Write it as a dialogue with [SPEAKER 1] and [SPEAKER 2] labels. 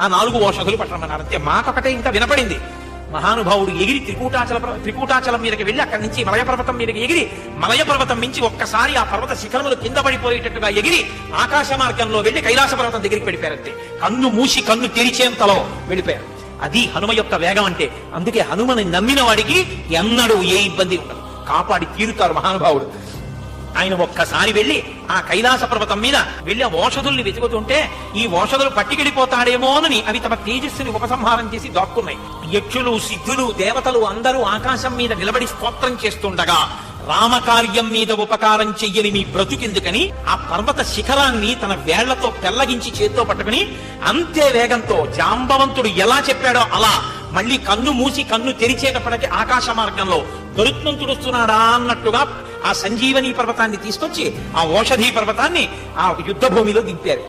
[SPEAKER 1] ఆ 4 ఓషధులు పట్టమన్నారు. అంతే మాకొకటే ఇంకా వినపడింది. మహానుభావుడు ఎగిరి త్రికూటాచలం మీదకి వెళ్లి అక్కడి నుంచి మలయ పర్వతం మీదకి ఎగిరి మలయ పర్వతం నుంచి ఒక్కసారి ఆ పర్వత శిఖరములు కింద పడిపోయేటట్టుగా ఎగిరి ఆకాశ మార్గంలో వెళ్లి కైలాస పర్వతం దగ్గరికి వెళ్ళిపోయారంతే. కన్ను మూసి కన్ను తెరిచేంతలో వెళ్ళిపోయారు. అది హనుమ యొక్క వేగం అంటే. అందుకే హనుమని నమ్మిన వాడికి ఎన్నడూ ఏ ఇబ్బంది ఉండదు, కాపాడి తీరుతారు మహానుభావుడు. ఆయన ఒక్కసారి వెళ్లి ఆ కైలాస పర్వతం మీద వెళ్లి ఆ ఓషధుల్ని వెతుకుతుంటే ఈ ఓషధులు పట్టికెళ్ళిపోతాడేమోనని అవి తమ తేజస్సుని ఉపసంహారం చేసి దాక్కున్నాయి. యక్షులు, సిద్ధులు, దేవతలు అందరూ ఆకాశం మీద నిలబడి స్తోత్రం చేస్తుండగా రామకార్యం మీద ఉపకారం చెయ్యని మీ బ్రతుకెందుకని ఆ పర్వత శిఖరాన్ని తన వేళ్లతో పెళ్లగించి చేత్తో పట్టుకుని అంతే వేగంతో జాంబవంతుడు ఎలా చెప్పాడో అలా మళ్ళీ కన్ను మూసి కన్ను తెరిచేటప్పటికి ఆకాశ మార్గంలో గరుత్మంతుడు వస్తున్నాడా అన్నట్టుగా ఆ సంజీవని పర్వతాన్ని తీసుకొచ్చి ఆ ఓషధీ పర్వతాన్ని ఆ యుద్ధ భూమిలో దింపారు.